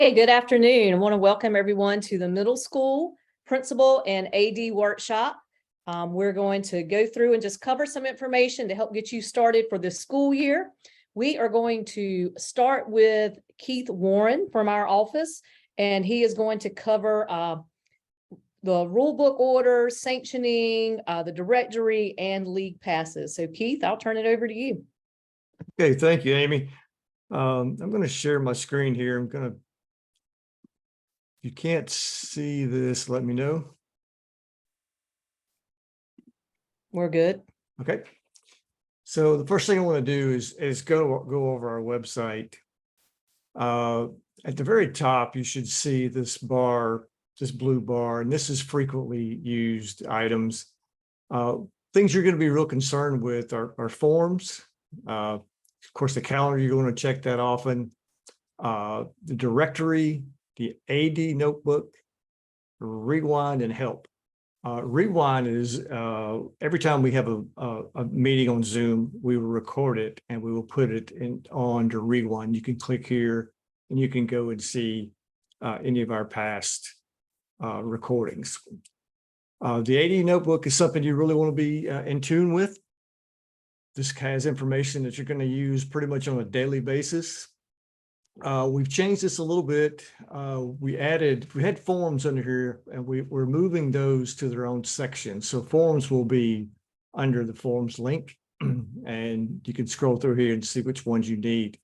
Hey, good afternoon. I want to welcome everyone to the middle school principal and AD workshop. We're going to go through and just cover some information to help get you started for this school year. We are going to start with Keith Warren from our office, and he is going to cover the rule book order, sanctioning, the directory, and league passes. So Keith, I'll turn it over to you. Okay, thank you, Amy. I'm going to share my screen here. If you can't see this, let me know. We're good. Okay. So the first thing I want to do is go over our website. At the very top, you should see this bar, this blue bar, and this is frequently used items. Things you're going to be real concerned with are forms. Of course, the calendar, you're going to check that often. The directory, the AD notebook, rewind, and help. Rewind is every time we have a meeting on Zoom, we will record it and we will put it on to rewind. You can click here and you can go and see any of our past recordings. The AD notebook is something you really want to be in tune with. This has information that you're going to use pretty much on a daily basis. We've changed this a little bit. We had forms under here, and we're moving those to their own section. So forms will be under the forms link, and you can scroll through here and see which ones you need.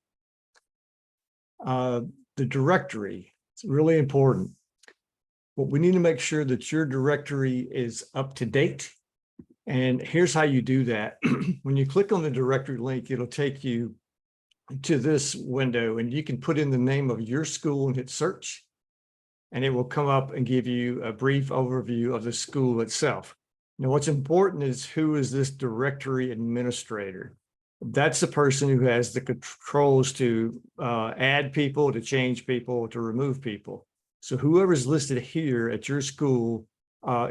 The directory, it's really important. But we need to make sure that your directory is up to date. And here's how you do that. When you click on the directory link, it'll take you to this window, and you can put in the name of your school and hit search, and it will come up and give you a brief overview of the school itself. Now, what's important is who is this directory administrator? That's the person who has the controls to add people, to change people, to remove people. So whoever's listed here at your school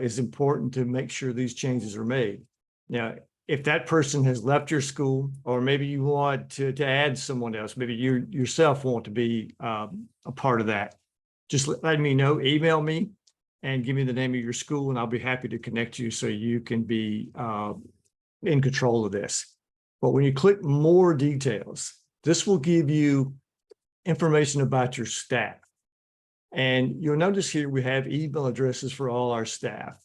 is important to make sure these changes are made. Now, if that person has left your school, or maybe you want to add someone else, maybe you yourself want to be a part of that, just let me know, email me and give me the name of your school, and I'll be happy to connect you so you can be in control of this. But when you click more details, this will give you information about your staff. And you'll notice here we have email addresses for all our staff.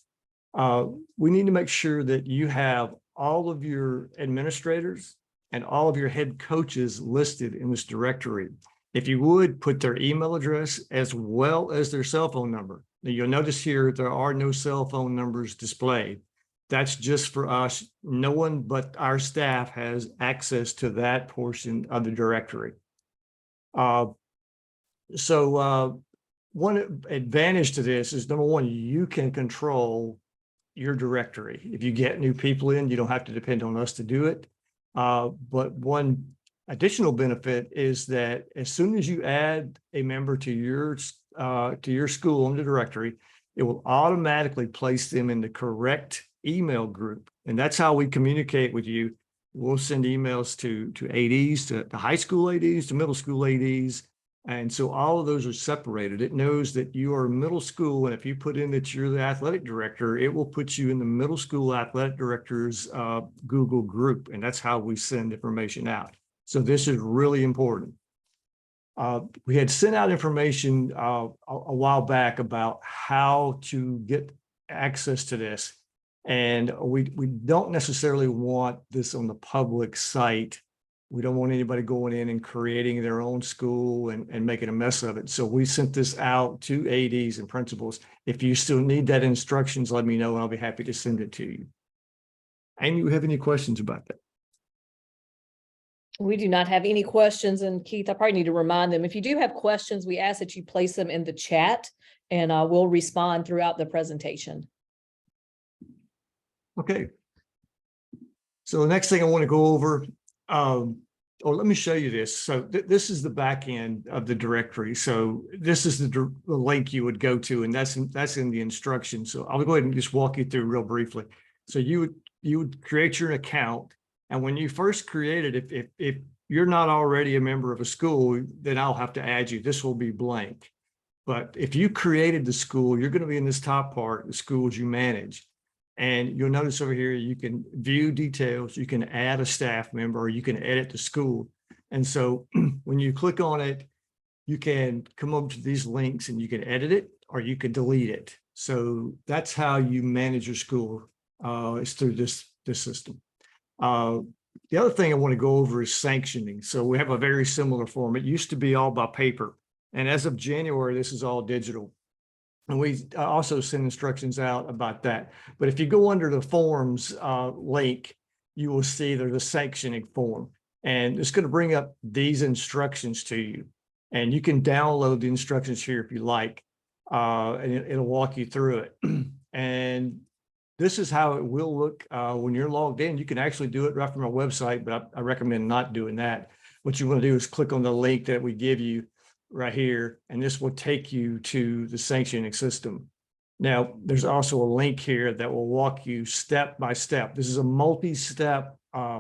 We need to make sure that you have all of your administrators and all of your head coaches listed in this directory. If you would, put their email address as well as their cell phone number. Now, you'll notice here there are no cell phone numbers displayed. That's just for us. No one but our staff has access to that portion of the directory. One advantage to this is, number one, you can control your directory. If you get new people in, you don't have to depend on us to do it. But one additional benefit is that as soon as you add a member to your school on the directory, it will automatically place them in the correct email group. And that's how we communicate with you. We'll send emails to ADs, to high school ADs, to middle school ADs. And so all of those are separated. It knows that you are middle school, and if you put in that you're the athletic director, it will put you in the middle school athletic directors Google group, and that's how we send information out. So this is really important. We had sent out information a while back about how to get access to this, and we don't necessarily want this on the public site. We don't want anybody going in and creating their own school and making a mess of it. So we sent this out to ADs and principals. If you still need that instructions, let me know, and I'll be happy to send it to you. Amy, you have any questions about that? We do not have any questions. And Keith, I probably need to remind them, if you do have questions, we ask that you place them in the chat, and we'll respond throughout the presentation. Okay. So the next thing I want to go over, let me show you this. So this is the back end of the directory. So this is the link you would go to, and that's in the instructions. So I'll go ahead and just walk you through real briefly. So you would create your account, and when you first create it, if you're not already a member of a school, then I'll have to add you. This will be blank. But if you created the school, you're going to be in this top part, the schools you manage. And you'll notice over here, you can view details, you can add a staff member, or you can edit the school. And so when you click on it, you can come up to these links and you can edit it or you can delete it. So that's how you manage your school, is through this system. The other thing I want to go over is sanctioning. So we have a very similar form. It used to be all by paper. And as of January, this is all digital. And we also send instructions out about that. But if you go under the forms link, you will see there's a sanctioning form. And it's going to bring up these instructions to you. And you can download the instructions here if you like. And it'll walk you through it. And this is how it will look when you're logged in. You can actually do it right from our website, but I recommend not doing that. What you want to do is click on the link that we give you right here, and this will take you to the sanctioning system. Now, there's also a link here that will walk you step by step. This is a multi-step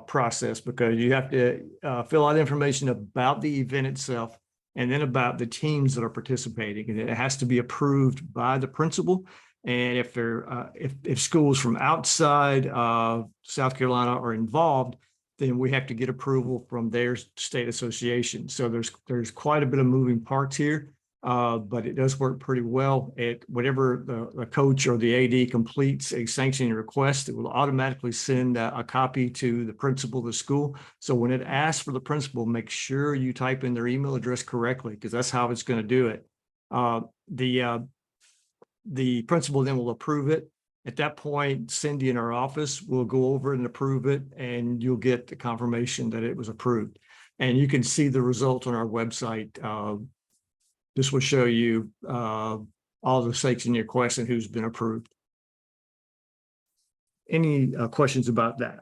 process because you have to fill out information about the event itself and then about the teams that are participating, and it has to be approved by the principal. And if they're if schools from outside South Carolina are involved, then we have to get approval from their state association. So there's quite a bit of moving parts here, but it does work pretty well. Whenever the coach or the AD completes a sanctioning request, it will automatically send a copy to the principal of the school. So when it asks for the principal, make sure you type in their email address correctly, because that's how it's going to do it. The principal then will approve it. At that point, Cindy in our office will go over and approve it, and you'll get the confirmation that it was approved. And you can see the results on our website. This will show you all the sanctioning requests and who's been approved. Any questions about that?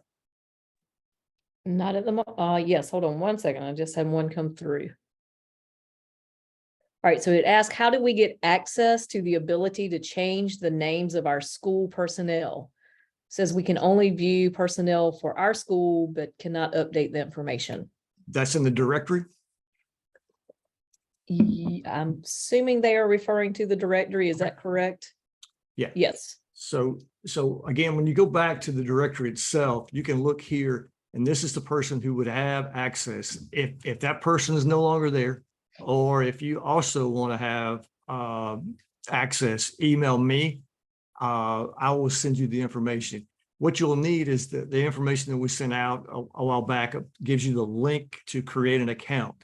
Not at the moment. Yes, hold on one second. I just had one come through. All right, so it asks, how do we get access to the ability to change the names of our school personnel? It says we can only view personnel for our school, but cannot update the information. That's in the directory? I'm assuming they are referring to the directory. Is that correct? Yeah. Yes. So again, when you go back to the directory itself, you can look here, and this is the person who would have access. If that person is no longer there, or if you also want to have access, email me. I will send you the information. What you'll need is the information that we sent out a while back gives you the link to create an account.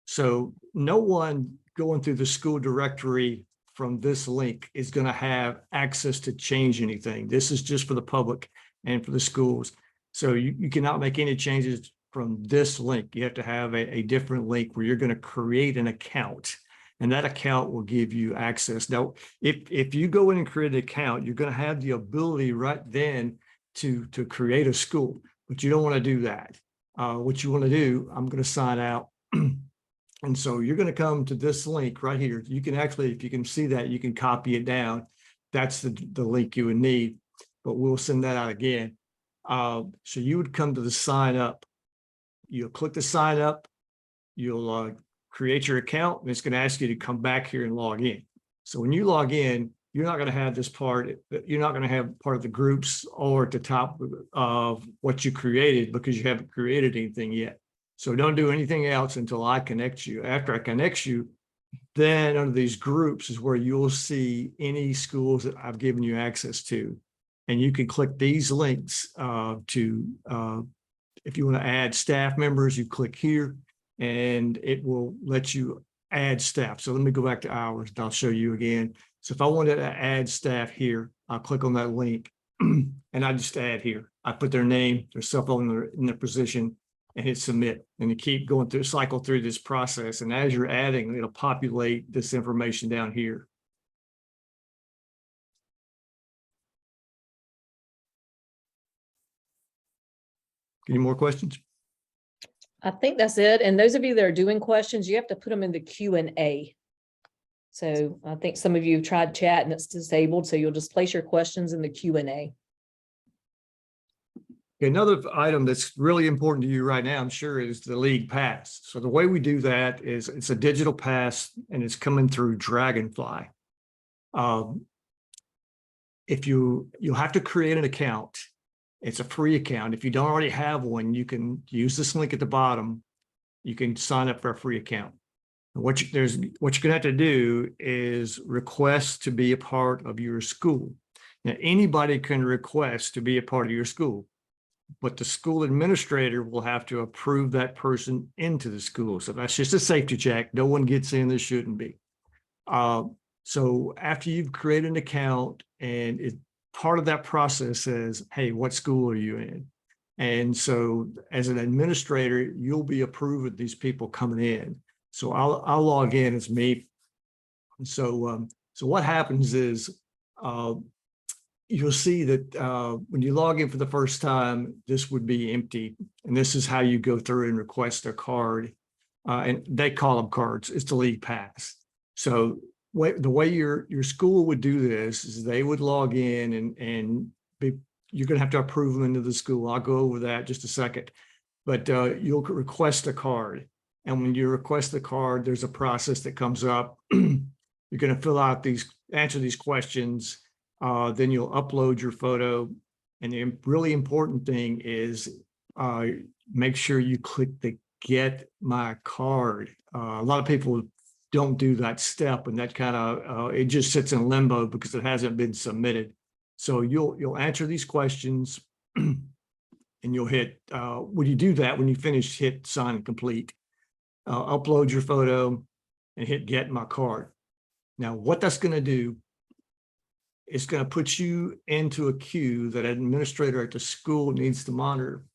So no one going through the school directory from this link is going to have access to change anything. This is just for the public and for the schools. So you cannot make any changes from this link. You have to have a different link where you're going to create an account, and that account will give you access. Now, if you go in and create an account, you're going to have the ability right then to create a school, but you don't want to do that. What you want to do, I'm going to sign out. And so you're going to come to this link right here. You can actually, if you can see that, you can copy it down. That's the link you would need, but we'll send that out again. So you would come to the sign up. You'll click the sign up. You'll create your account, and it's going to ask you to come back here and log in. So when you log in, you're not going to have this part. You're not going to have part of the groups or at the top of what you created, because you haven't created anything yet. So don't do anything else until I connect you. After I connect you, then under these groups is where you'll see any schools that I've given you access to. And you can click these links if you want to add staff members, you click here and it will let you add staff. So let me go back to ours and I'll show you again. So if I wanted to add staff here, I'll click on that link and I just add here. I put their name, their cell phone in their position, and hit submit. And you keep going through, cycle through this process. And as you're adding, it'll populate this information down here. Any more questions? I think that's it. And those of you that are doing questions, you have to put them in the Q&A. So I think some of you have tried chat and it's disabled. So you'll just place your questions in the Q&A. Another item that's really important to you right now, I'm sure, is the league pass. So the way we do that is it's a digital pass and it's coming through Dragonfly. If you'll have to create an account. It's a free account. If you don't already have one, you can use this link at the bottom. You can sign up for a free account. What you're gonna have to do is request to be a part of your school. Now, anybody can request to be a part of your school, but the school administrator will have to approve that person into the school. So that's just a safety check. No one gets in that shouldn't be. So after you've created an account and part of that process says, hey, what school are you in? And so as an administrator, you'll be approving these people coming in. So I'll log in as me. So what happens is you'll see that when you log in for the first time, this would be empty. And this is how you go through and request a card. And they call them cards. It's the league pass. So the way your school would do this is they would log in and you're going to have to approve them into the school. I'll go over that just a second, but you'll request a card. And when you request the card, there's a process that comes up. You're going to fill out answer these questions. Then you'll upload your photo. And the really important thing is make sure you click the Get My Card. A lot of people don't do that step, and that kind of it just sits in limbo because it hasn't been submitted. So you'll answer these questions and you'll hit, when you do that, when you finish, hit sign and complete, upload your photo and hit Get My Card. Now, what that's going to do, it's going to put you into a queue that an administrator at the school needs to monitor.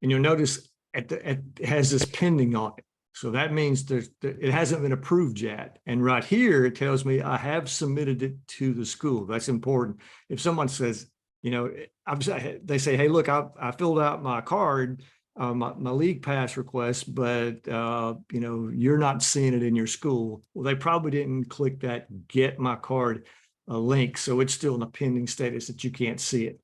And you'll notice it has this pending on it. So that means it hasn't been approved yet. And right here, it tells me I have submitted it to the school. That's important. If someone says, you know, they say, hey, look, I filled out my card, my league pass request, but, you know, you're not seeing it in your school. Well, they probably didn't click that Get My Card link. So it's still in a pending status that you can't see it.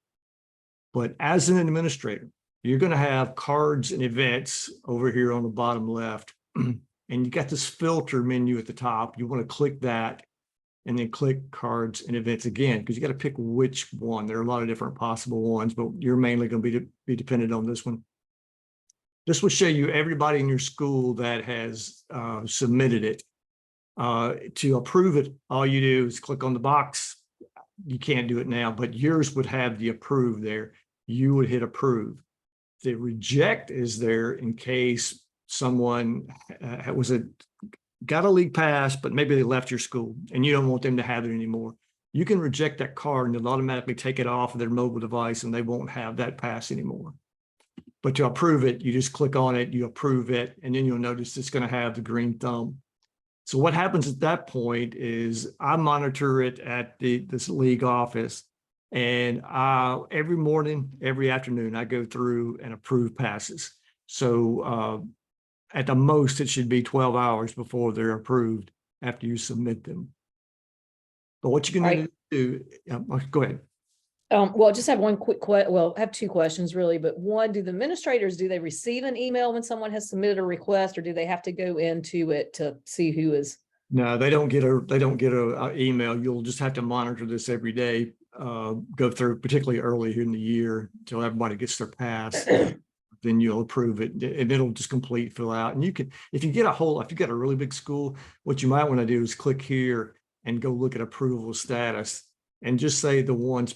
But as an administrator, you're going to have cards and events over here on the bottom left. And you got this filter menu at the top. You want to click that and then click cards and events again, because you got to pick which one. There are a lot of different possible ones, but you're mainly going to be dependent on this one. This will show you everybody in your school that has submitted it. To approve it, all you do is click on the box. You can't do it now, but yours would have the approve there. You would hit approve. The reject is there in case someone got a league pass, but maybe they left your school and you don't want them to have it anymore. You can reject that card and it'll automatically take it off of their mobile device and they won't have that pass anymore. But to approve it, you just click on it, you approve it, and then you'll notice it's going to have the green thumb. So what happens at that point is I monitor it at this league office, and every morning, every afternoon, I go through and approve passes. So at the most, it should be 12 hours before they're approved after you submit them. But what you're going to do, go ahead. Well, just have one quick have two questions really, but one, do the administrators, do they receive an email when someone has submitted a request, or do they have to go into it to see who is? No, they don't get a email. You'll just have to monitor this every day, go through, particularly early in the year until everybody gets their pass. Then you'll approve it and it'll just fill out. And you can, if you got a really big school, what you might want to do is click here and go look at approval status and just say the ones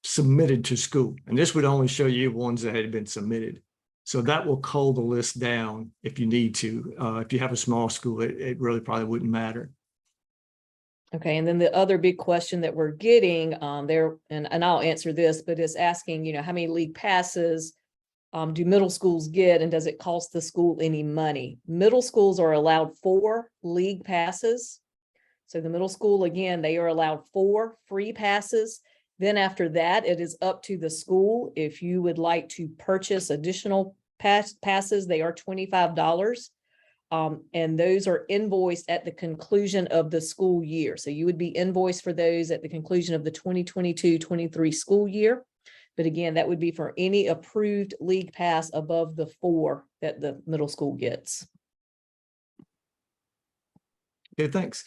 submitted to school. And this would only show you ones that had been submitted. So that will cull the list down if you need to. If you have a small school, it really probably wouldn't matter. Okay, and then the other big question that we're getting there, and I'll answer this, but it's asking, you know, how many league passes do middle schools get, and does it cost the school any money? Middle schools are allowed 4 league passes. So the middle school, again, they are allowed 4 free passes. Then after that, it is up to the school. If you would like to purchase additional passes, they are $25. And those are invoiced at the conclusion of the school year. So you would be invoiced for those at the conclusion of the 2022-23 school year. But again, that would be for any approved league pass above the 4 that the middle school gets. Okay, thanks.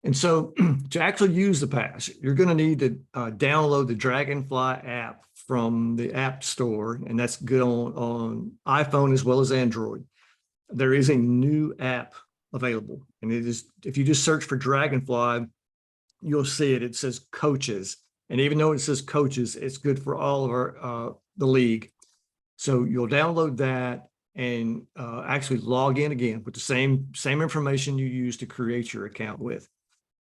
And so to actually use the pass, you're going to need to download the Dragonfly app from the App Store, and that's good on iPhone as well as Android. There is a new app available, and it is, if you just search for Dragonfly, you'll see it. It says coaches, and even though it says coaches, it's good for all of our the league. So you'll download that and actually log in again with the same information you used to create your account with.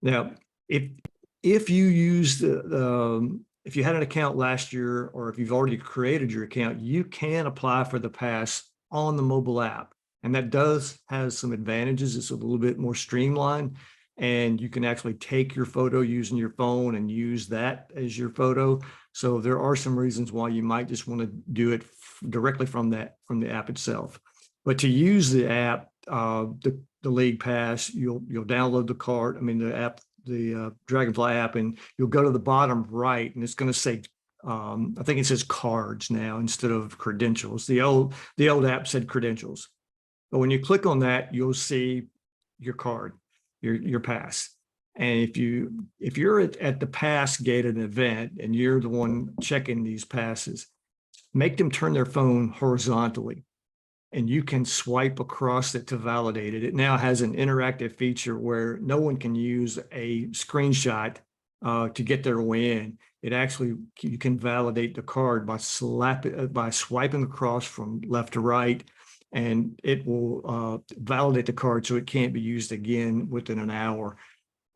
Now, if you used if you had an account last year, or if you've already created your account, you can apply for the pass on the mobile app, and that does have some advantages. It's a little bit more streamlined, and you can actually take your photo using your phone and use that as your photo. So there are some reasons why you might just want to do it directly from the app itself. But to use the app, the League Pass, you'll download the card. I mean, the app, the Dragonfly app, and you'll go to the bottom right, and it's going to say, I think it says cards now instead of credentials. The old app said credentials, but when you click on that, you'll see your card, your pass. And if you're at the pass gate at an event and you're the one checking these passes, make them turn their phone horizontally, and you can swipe across it to validate it. It now has an interactive feature where no one can use a screenshot to get their way in. It actually, you can validate the card by swiping across from left to right, and it will validate the card so it can't be used again within an hour.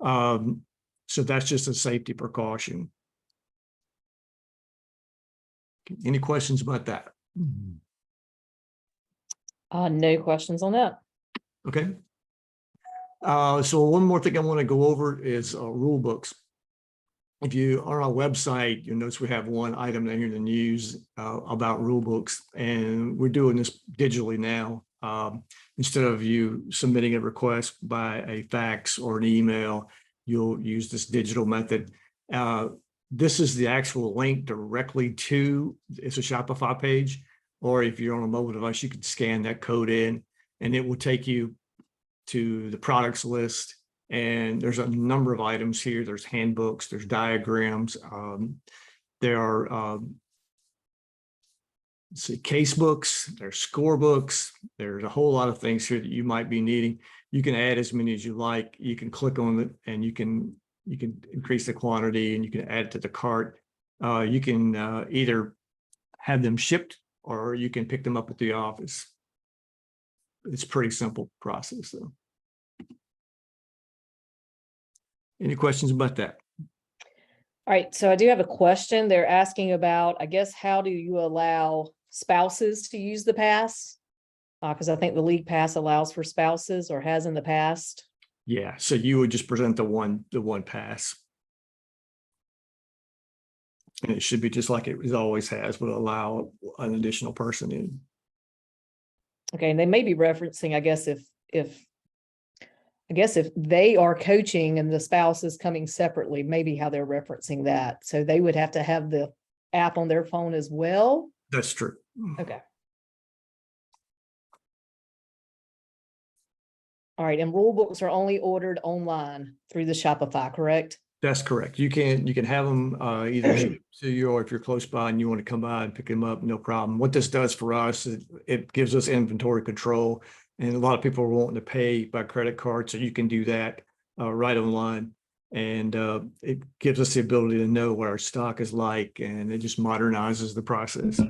So that's just a safety precaution. Any questions about that? No questions on that. Okay. So one more thing I want to go over is rule books. If you are on our website, you'll notice we have one item there in the news about rule books, and we're doing this digitally now. Instead of you submitting a request by a fax or an email, you'll use this digital method. This is the actual link directly to, it's a Shopify page, or if you're on a mobile device, you can scan that code in and it will take you to the products list. And there's a number of items here. There's handbooks, there's diagrams, there are case books, there's score books. There's a whole lot of things here that you might be needing. You can add as many as you like. You can click on it and you can increase the quantity, and you can add it to the cart. You can either have them shipped or you can pick them up at the office. It's a pretty simple process though. Any questions about that? All right, so I do have a question. They're asking about, I guess, how do you allow spouses to use the pass? Because I think the League Pass allows for spouses, or has in the past. Yeah, so you would just present the one pass. And it should be just like it always has, would allow an additional person in. Okay, and they may be referencing, I guess, if they are coaching and the spouse is coming separately, maybe how they're referencing that. So they would have to have the app on their phone as well. That's true. Okay. All right, and rule books are only ordered online through the Shopify, correct? That's correct. You can have them either shipped to you, or if you're close by and you want to come by and pick them up, no problem. What this does for us, it gives us inventory control. And a lot of people are wanting to pay by credit card, so you can do that right online. And it gives us the ability to know what our stock is like, and it just modernizes the process.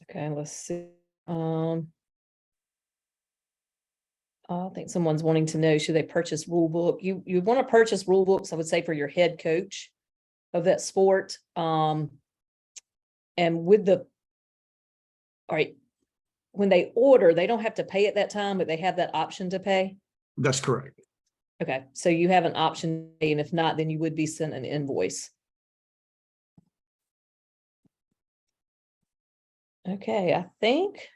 Okay, let's see. I think someone's wanting to know, should they purchase rule book? You want to purchase rule books, I would say, for your head coach of that sport. And with all right, when they order, they don't have to pay at that time, but they have that option to pay. That's correct. Okay, so you have an option, and if not, then you would be sent an invoice. Okay, I think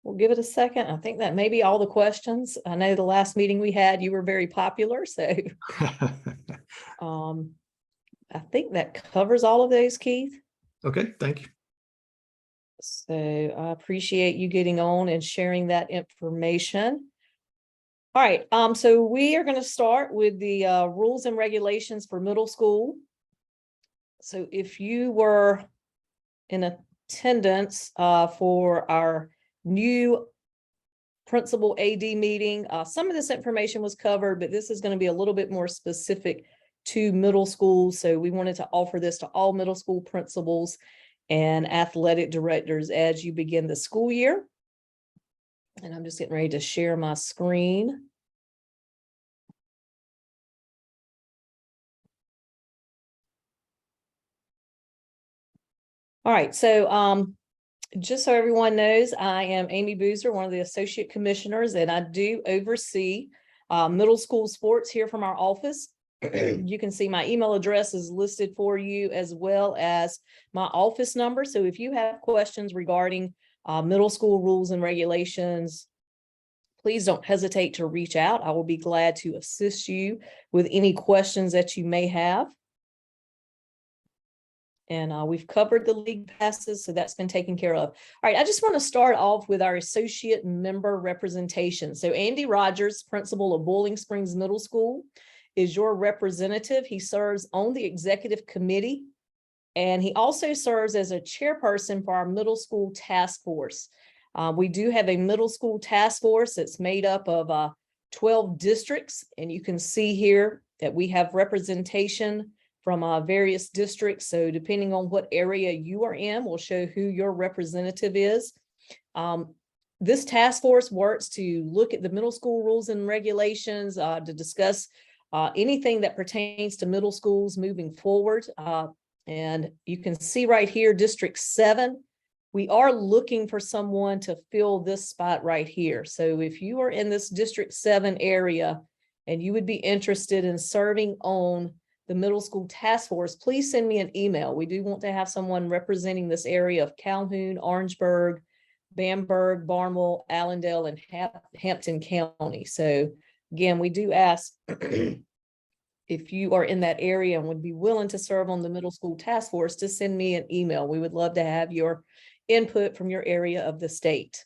We'll give it a second. I think that may be all the questions. I know the last meeting we had, you were very popular, so I think that covers all of those, Keith. Okay, thank you. So I appreciate you getting on and sharing that information. All right, so we are going to start with the rules and regulations for middle school. So if you were in attendance for our new principal AD meeting, some of this information was covered, but this is going to be a little bit more specific to middle school. So we wanted to offer this to all middle school principals and athletic directors as you begin the school year. And I'm just getting ready to share my screen. All right, so just so everyone knows, I am Amy Boozer, one of the associate commissioners, and I do oversee middle school sports here from our office. You can see my email address is listed for you, as well as my office number. So if you have questions regarding middle school rules and regulations, please don't hesitate to reach out. I will be glad to assist you with any questions that you may have. And we've covered the league passes, so that's been taken care of. All right, I just want to start off with our associate member representation. So Andy Rogers, principal of Boiling Springs Middle School, is your representative. He serves on the executive committee, and he also serves as a chairperson for our middle school task force. We do have a middle school task force that's made up of 12 districts, and you can see here that we have representation from various districts. So depending on what area you are in, we'll show who your representative is. This task force works to look at the middle school rules and regulations, to discuss anything that pertains to middle schools moving forward. And you can see right here, District 7, we are looking for someone to fill this spot right here. So if you are in this District 7 area and you would be interested in serving on the middle school task force, please send me an email. We do want to have someone representing this area of Calhoun, Orangeburg, Bamberg, Barnwell, Allendale, and Hampton County. So again, we do ask if you are in that area and would be willing to serve on the middle school task force, to send me an email. We would love to have your input from your area of the state.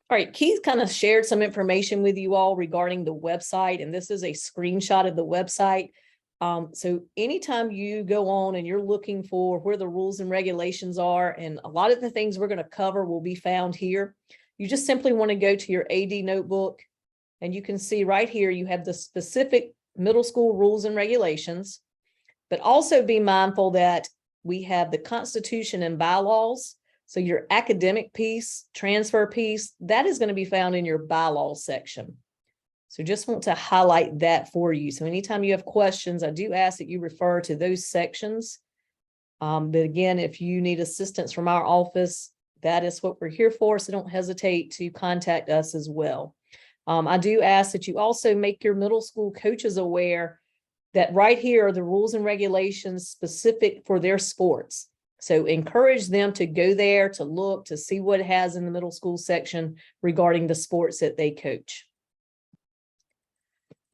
All right, Keith kind of shared some information with you all regarding the website, and this is a screenshot of the website. So anytime you go on and you're looking for where the rules and regulations are, and a lot of the things we're going to cover will be found here, you just simply want to go to your AD notebook, and you can see right here, you have the specific middle school rules and regulations, but also be mindful that we have the Constitution and bylaws. So your academic piece, transfer piece, that is going to be found in your bylaws section. So just want to highlight that for you. So anytime you have questions, I do ask that you refer to those sections. But again, if you need assistance from our office, that is what we're here for. So don't hesitate to contact us as well. I do ask that you also make your middle school coaches aware that right here are the rules and regulations specific for their sports. So encourage them to go there, to look, to see what it has in the middle school section regarding the sports that they coach.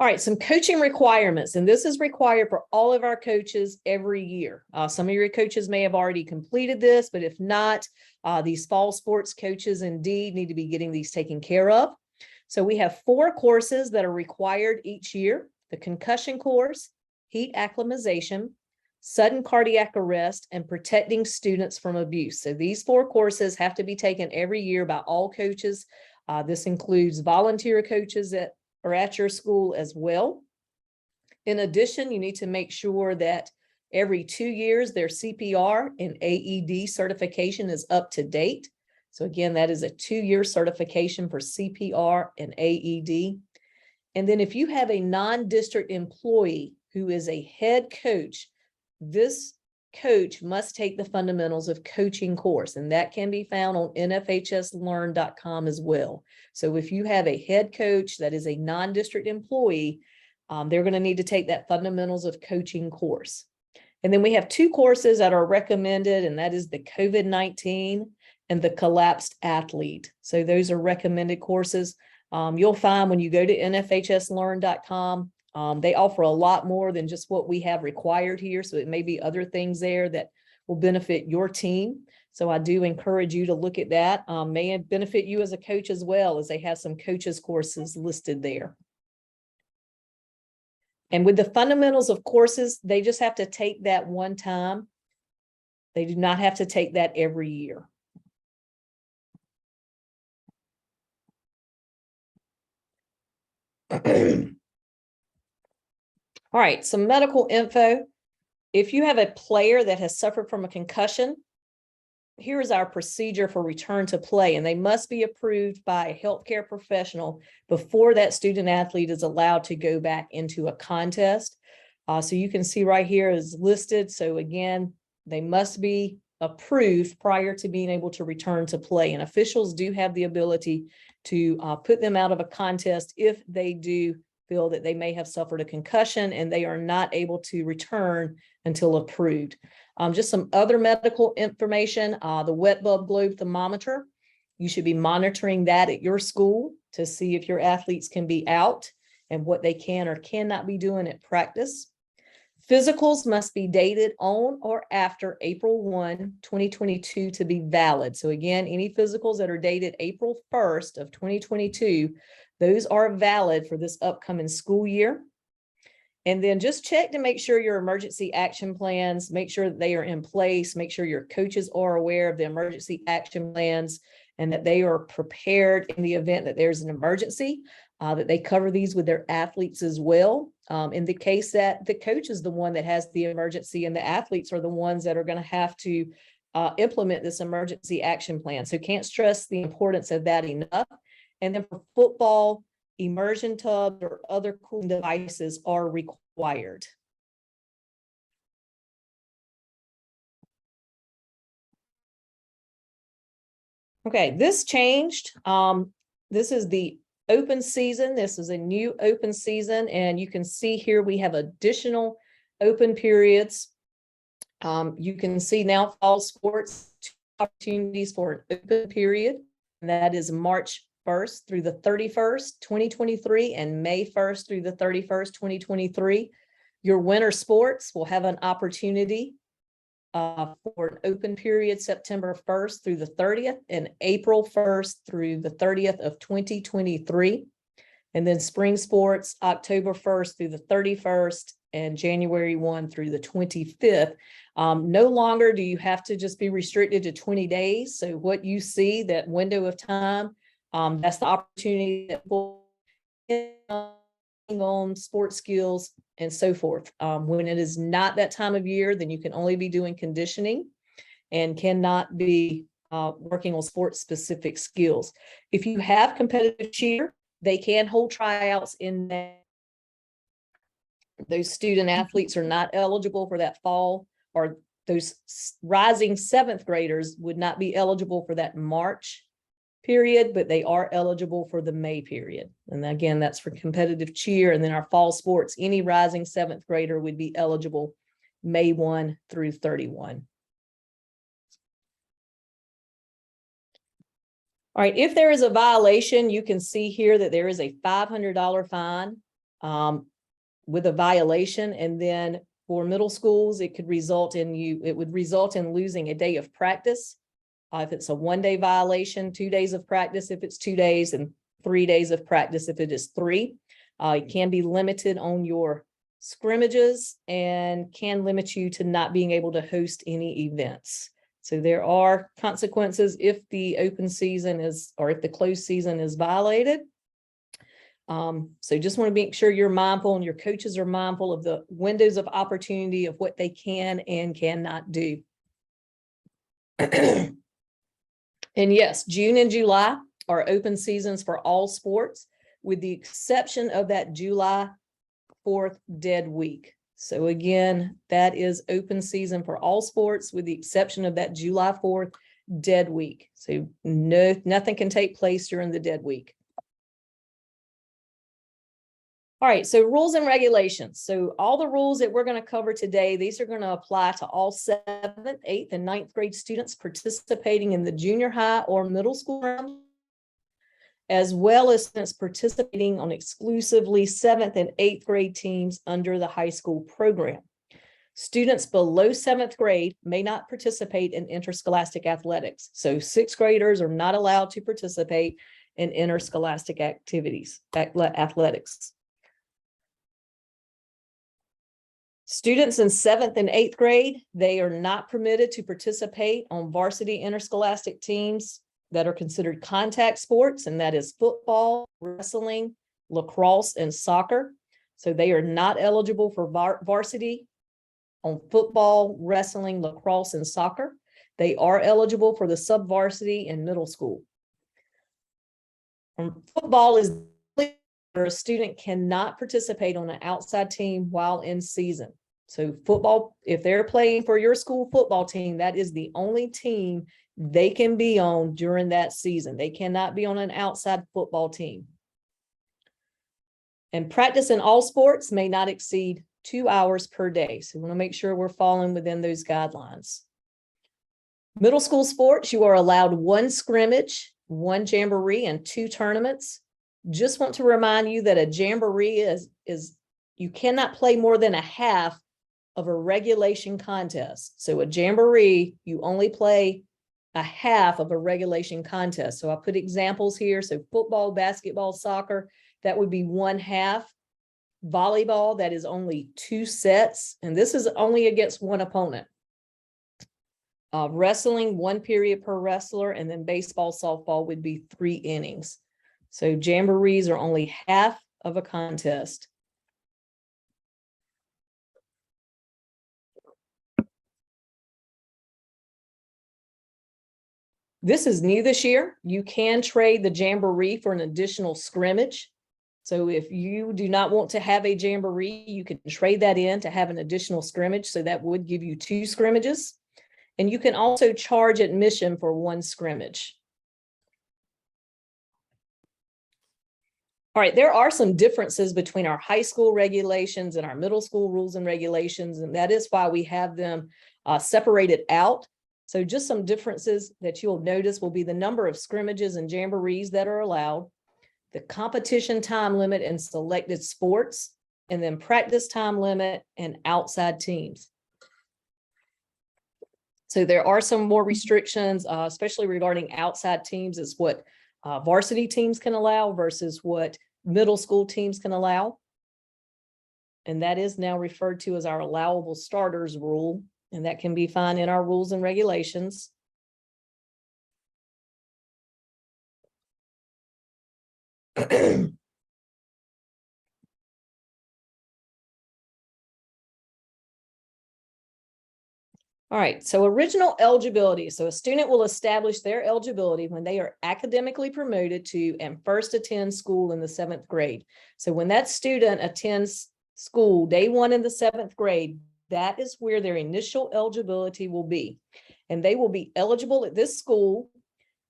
All right, some coaching requirements, and this is required for all of our coaches every year. Some of your coaches may have already completed this, but if not, these fall sports coaches indeed need to be getting these taken care of. So we have 4 courses that are required each year: the concussion course, heat acclimatization, sudden cardiac arrest, and protecting students from abuse. So these 4 courses have to be taken every year by all coaches. This includes volunteer coaches that are at your school as well. In addition, you need to make sure that every 2 years their CPR and AED certification is up to date. So again, that is a 2-year certification for CPR and AED. And then if you have a non-district employee who is a head coach, this coach must take the fundamentals of coaching course, and that can be found on nfhslearn.com as well. So if you have a head coach that is a non-district employee, they're going to need to take that fundamentals of coaching course. And then we have 2 courses that are recommended, and that is the COVID-19 and the collapsed athlete. So those are recommended courses. You'll find when you go to nfhslearn.com, they offer a lot more than just what we have required here. So it may be other things there that will benefit your team. So I do encourage you to look at that. May benefit you as a coach as well, as they have some coaches courses listed there. And with the fundamentals of courses, they just have to take that one time. They do not have to take that every year. All right, some medical info. If you have a player that has suffered from a concussion, here is our procedure for return to play, and they must be approved by a healthcare professional before that student athlete is allowed to go back into a contest. So you can see right here is listed. So again, they must be approved prior to being able to return to play, and officials do have the ability to put them out of a contest if they do feel that they may have suffered a concussion and they are not able to return until approved. Just some other medical information, the wet bulb globe thermometer. You should be monitoring that at your school to see if your athletes can be out and what they can or cannot be doing at practice. Physicals must be dated on or after April 1, 2022 to be valid. So again, any physicals that are dated April 1st of 2022, those are valid for this upcoming school year. And then just check to make sure your emergency action plans, make sure that they are in place, make sure your coaches are aware of the emergency action plans and that they are prepared in the event that there's an emergency, that they cover these with their athletes as well. In the case that the coach is the one that has the emergency and the athletes are the ones that are going to have to implement this emergency action plan. So can't stress the importance of that enough. And then for football, immersion tubs or other cooling devices are required. Okay, this changed. This is the open season. This is a new open season, and you can see here we have additional open periods. You can see now fall sports opportunities for an open period, and that is March 1st through the 31st, 2023, and May 1st through the 31st, 2023. Your winter sports will have an opportunity for an open period September 1st through the 30th and April 1st through the 30th of 2023. And then spring sports, October 1st through the 31st and January 1 through the 25th. No longer do you have to just be restricted to 20 days. So what you see, that window of time, that's the opportunity that will on sports skills and so forth. When it is not that time of year, then you can only be doing conditioning and cannot be working on sports specific skills. If you have competitive cheer, they can hold tryouts in that. Those student athletes are not eligible for that fall, or those rising seventh graders would not be eligible for that March period, but they are eligible for the May period. And again, that's for competitive cheer. And then our fall sports, any rising seventh grader would be eligible May 1 through 31. All right, if there is a violation, you can see here that there is a $500 fine with a violation. And then for middle schools, it would result in losing a day of practice. If it's a 1-day violation, 2 days of practice if it's 2 days, and 3 days of practice if it is 3. It can be limited on your scrimmages and can limit you to not being able to host any events. So there are consequences if the open season is, or if the closed season is violated. So just want to make sure you're mindful and your coaches are mindful of the windows of opportunity of what they can and cannot do. And yes, June and July are open seasons for all sports, with the exception of that July 4th dead week. So again, that is open season for all sports, with the exception of that July 4th dead week. So nothing can take place during the dead week. All right, so rules and regulations. So all the rules that we're going to cover today, these are going to apply to all 7th, 8th, and 9th grade students participating in the junior high or middle school round, as well as students participating on exclusively 7th and 8th grade teams under the high school program. Students below 7th grade may not participate in interscholastic athletics. So 6th graders are not allowed to participate in interscholastic activities, athletics. Students in 7th and 8th grade, they are not permitted to participate on varsity interscholastic teams that are considered contact sports, and that is football, wrestling, lacrosse, and soccer. So they are not eligible for varsity on football, wrestling, lacrosse, and soccer. They are eligible for the sub-varsity in middle school. Football is where a student cannot participate on an outside team while in season. So football, if they're playing for your school football team, that is the only team they can be on during that season. They cannot be on an outside football team. And practice in all sports may not exceed 2 hours per day. So we want to make sure we're falling within those guidelines. Middle school sports, you are allowed 1 scrimmage, 1 jamboree, and 2 tournaments. Just want to remind you that a jamboree is you cannot play more than a half of a regulation contest. So a jamboree, you only play a half of a regulation contest. So I put examples here. So football, basketball, soccer, that would be 1/2. Volleyball, that is only 2 sets. And this is only against 1 opponent. Wrestling, 1 period per wrestler. And then baseball, softball would be 3 innings. So jamborees are only half of a contest. This is new this year. You can trade the jamboree for an additional scrimmage. So if you do not want to have a jamboree, you can trade that in to have an additional scrimmage. So that would give you 2 scrimmages. And you can also charge admission for 1 scrimmage. All right, there are some differences between our high school regulations and our middle school rules and regulations, and that is why we have them separated out. So just some differences that you'll notice will be the number of scrimmages and jamborees that are allowed, the competition time limit and selected sports, and then practice time limit and outside teams. So there are some more restrictions, especially regarding outside teams. It's what varsity teams can allow versus what middle school teams can allow. And that is now referred to as our allowable starters rule. And that can be found in our rules and regulations. All right, so original eligibility. So a student will establish their eligibility when they are academically promoted to and first attend school in the 7th grade. So when that student attends school day 1 in the 7th grade, that is where their initial eligibility will be. And they will be eligible at this school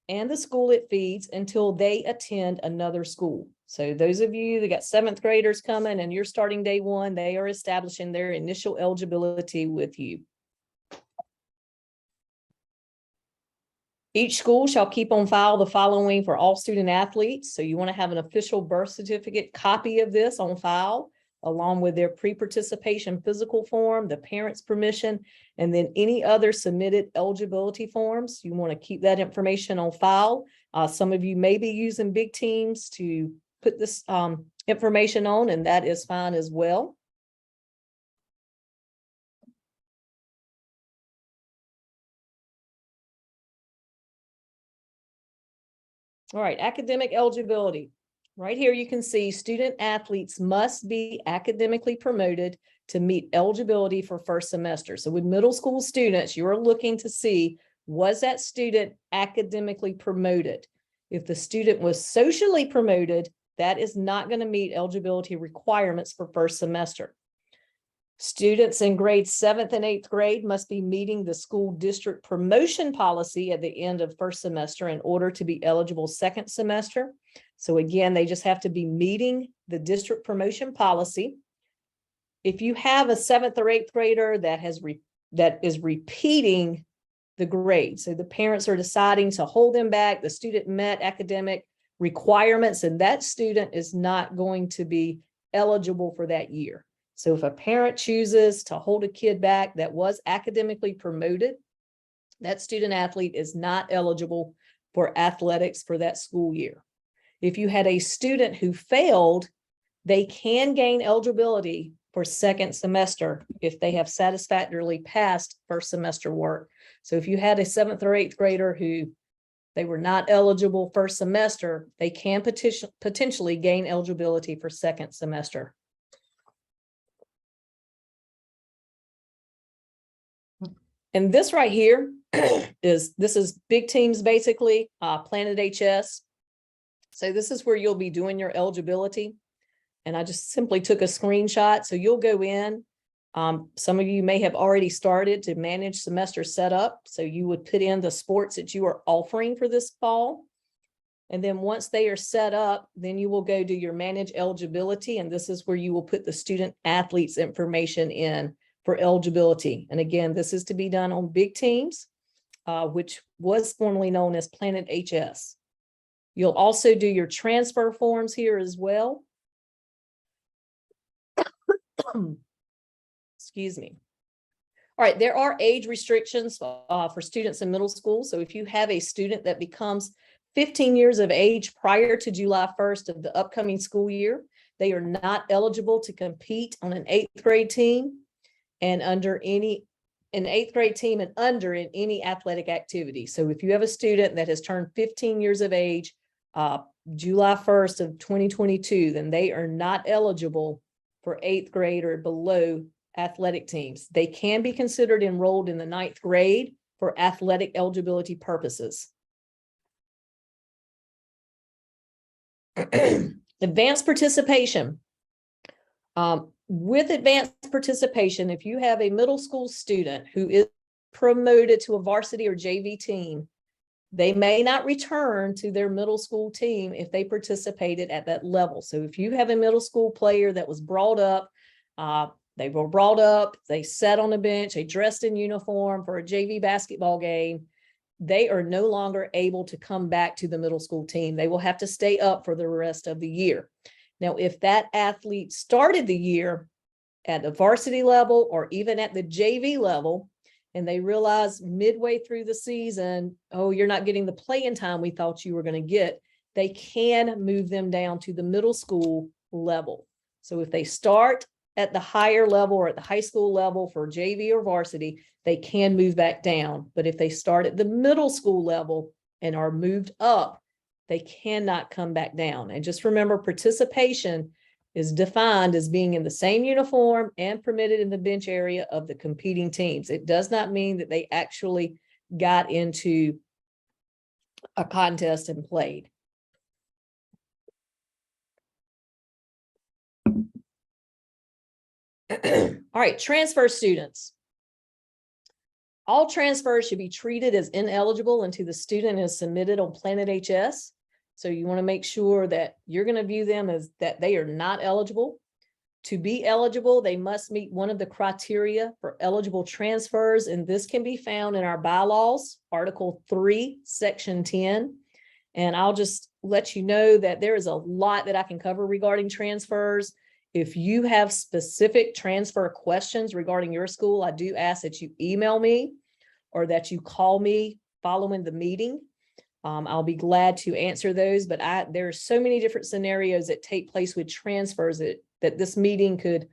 and the school it feeds until they attend another school. So those of you that got 7th graders coming and you're starting day 1, they are establishing their initial eligibility with you. Each school shall keep on file the following for all student athletes. So you want to have an official birth certificate copy of this on file, along with their pre-participation physical form, the parent's permission, and then any other submitted eligibility forms. You want to keep that information on file. Some of you may be using big teams to put this information on, and that is fine as well. All right, academic eligibility. Right here, you can see student athletes must be academically promoted to meet eligibility for first semester. So with middle school students, you're looking to see, was that student academically promoted? If the student was socially promoted, that is not going to meet eligibility requirements for first semester. Students in grades 7th and 8th grade must be meeting the school district promotion policy at the end of first semester in order to be eligible second semester. So again, they just have to be meeting the district promotion policy. If you have a 7th or 8th grader that is repeating the grade, so the parents are deciding to hold them back, the student met academic requirements, and that student is not going to be eligible for that year. So if a parent chooses to hold a kid back that was academically promoted, that student athlete is not eligible for athletics for that school year. If you had a student who failed, they can gain eligibility for second semester if they have satisfactorily passed first semester work. So if you had a 7th or 8th grader who they were not eligible first semester, they can potentially gain eligibility for second semester. And this right here is big teams, basically, Planet HS. So this is where you'll be doing your eligibility. And I just simply took a screenshot. So you'll go in. Some of you may have already started to manage semester setup. So you would put in the sports that you are offering for this fall. And then once they are set up, then you will go do your manage eligibility. And this is where you will put the student athletes information in for eligibility. And again, this is to be done on big teams, which was formerly known as Planet HS. You'll also do your transfer forms here as well. Excuse me. All right, there are age restrictions for students in middle school. So if you have a student that becomes 15 years of age prior to July 1st of the upcoming school year, they are not eligible to compete on an 8th grade team and in any athletic activity. So if you have a student that has turned 15 years of age, July 1st of 2022, then they are not eligible for 8th grade or below athletic teams. They can be considered enrolled in the 9th grade for athletic eligibility purposes. Advanced participation. With advanced participation, if you have a middle school student who is promoted to a varsity or JV team, they may not return to their middle school team if they participated at that level. So if you have a middle school player that was brought up, they sat on the bench, they dressed in uniform for a JV basketball game, they are no longer able to come back to the middle school team. They will have to stay up for the rest of the year. Now, if that athlete started the year at the varsity level or even at the JV level, and they realize midway through the season, oh, you're not getting the playing time we thought you were going to get, they can move them down to the middle school level. So if they start at the higher level or at the high school level for JV or varsity, they can move back down. But if they start at the middle school level and are moved up, they cannot come back down. And just remember, participation is defined as being in the same uniform and permitted in the bench area of the competing teams. It does not mean that they actually got into a contest and played. All right, transfer students. All transfers should be treated as ineligible until the student is submitted on Planet HS. So you want to make sure that you're going to view them as that they are not eligible. To be eligible, they must meet one of the criteria for eligible transfers, and this can be found in our bylaws, Article 3, Section 10. And I'll just let you know that there is a lot that I can cover regarding transfers. If you have specific transfer questions regarding your school, I do ask that you email me or that you call me following the meeting. I'll be glad to answer those, but there are so many different scenarios that take place with transfers that this meeting could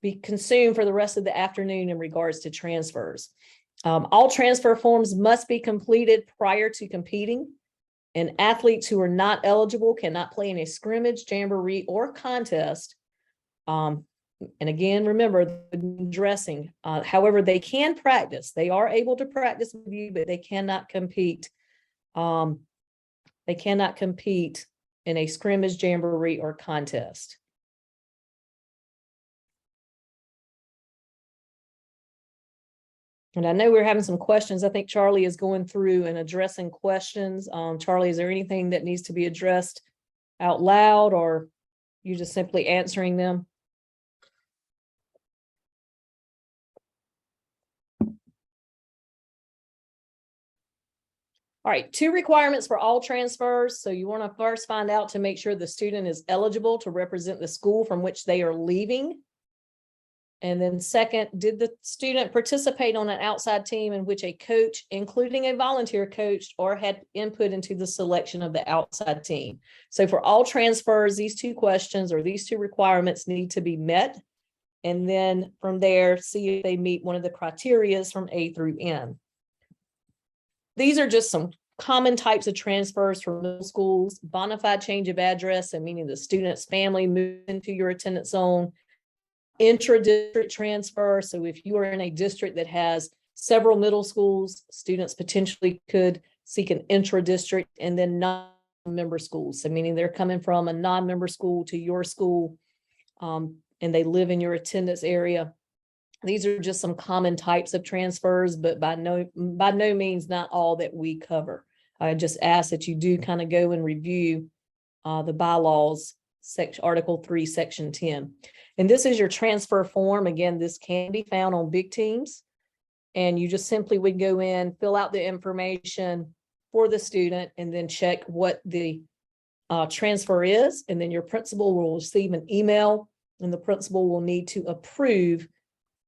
be consumed for the rest of the afternoon in regards to transfers. All transfer forms must be completed prior to competing, and athletes who are not eligible cannot play in a scrimmage, jamboree, or contest. And again, remember the dressing. However, they can practice. They are able to practice with you, but they cannot compete. They cannot compete in a scrimmage, jamboree, or contest. And I know we're having some questions. I think Charlie is going through and addressing questions. Charlie, is there anything that needs to be addressed out loud, or you just simply answering them? All right, 2 requirements for all transfers. So you want to first find out to make sure the student is eligible to represent the school from which they are leaving. And then second, did the student participate on an outside team in which a coach, including a volunteer coach, or had input into the selection of the outside team? So for all transfers, these 2 questions or these 2 requirements need to be met. And then from there, see if they meet one of the criteria from A through N. These are just some common types of transfers for middle schools: bona fide change of address, and meaning the student's family moved into your attendance zone; intra-district transfer. So if you are in a district that has several middle schools, students potentially could seek an intra-district; and then non-member schools. So meaning they're coming from a non-member school to your school, and they live in your attendance area. These are just some common types of transfers, but by no means not all that we cover. I just ask that you do kind of go and review the bylaws, Article 3, Section 10. And this is your transfer form. Again, this can be found on Big Teams. And you just simply would go in, fill out the information for the student, and then check what the transfer is. And then your principal will receive an email, and the principal will need to approve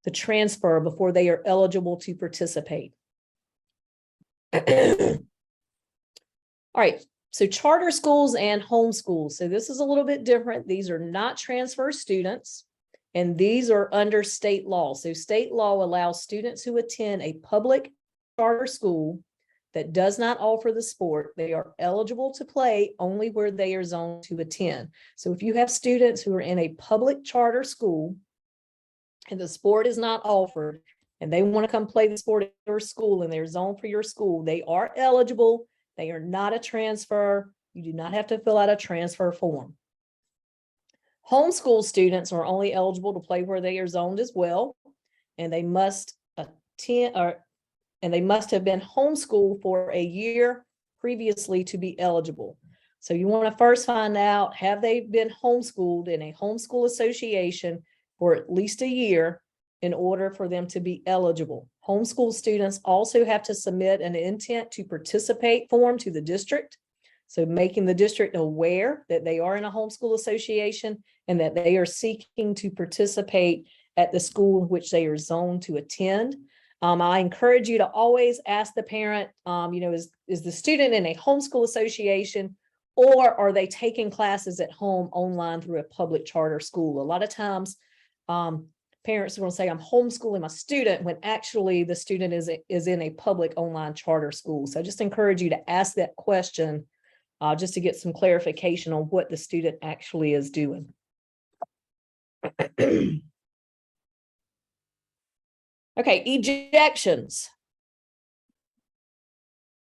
the transfer before they are eligible to participate. All right, so charter schools and homeschools. So this is a little bit different. These are not transfer students, and these are under state law. So state law allows students who attend a public charter school that does not offer the sport, they are eligible to play only where they are zoned to attend. So if you have students who are in a public charter school and the sport is not offered, and they want to come play the sport at your school and they're zoned for your school, they are eligible. They are not a transfer. You do not have to fill out a transfer form. Homeschool students are only eligible to play where they are zoned as well, and they must attend and they must have been homeschooled for a year previously to be eligible. So you want to first find out, have they been homeschooled in a homeschool association for at least a year in order for them to be eligible. Homeschool students also have to submit an intent to participate form to the district. So making the district aware that they are in a homeschool association and that they are seeking to participate at the school in which they are zoned to attend. I encourage you to always ask the parent, is the student in a homeschool association, or are they taking classes at home online through a public charter school? A lot of times, parents are going to say, I'm homeschooling my student, when actually the student is in a public online charter school. So I just encourage you to ask that question just to get some clarification on what the student actually is doing. Okay, ejections.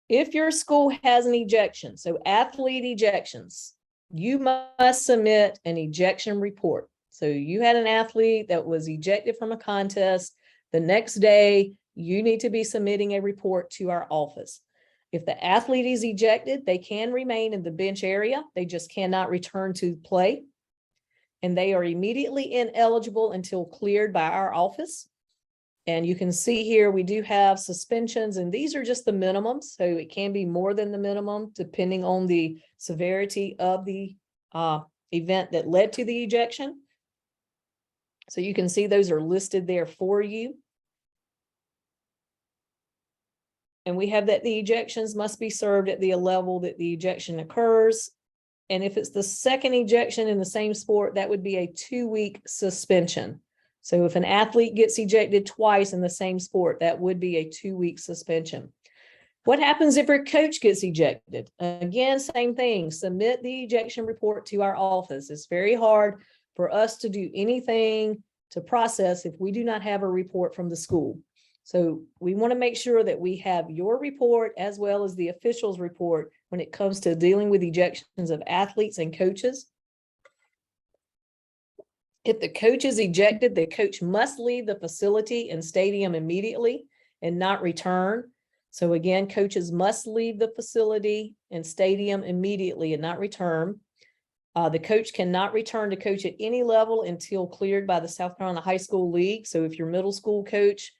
If your school has an ejection, so athlete ejections, you must submit an ejection report. So you had an athlete that was ejected from a contest. The next day, you need to be submitting a report to our office. If the athlete is ejected, they can remain in the bench area. They just cannot return to play. And they are immediately ineligible until cleared by our office. And you can see here, we do have suspensions, and these are just the minimums. So it can be more than the minimum depending on the severity of the event that led to the ejection. So you can see those are listed there for you. And we have that the ejections must be served at the level that the ejection occurs. And if it's the second ejection in the same sport, that would be a 2-week suspension. So if an athlete gets ejected twice in the same sport, that would be a 2-week suspension. What happens if your coach gets ejected? Again, same thing, submit the ejection report to our office. It's very hard for us to do anything to process if we do not have a report from the school. So we want to make sure that we have your report as well as the officials' report when it comes to dealing with ejections of athletes and coaches. If the coach is ejected, the coach must leave the facility and stadium immediately and not return. So again, coaches must leave the facility and stadium immediately and not return. The coach cannot return to coach at any level until cleared by the South Carolina High School League. So if your middle school coach,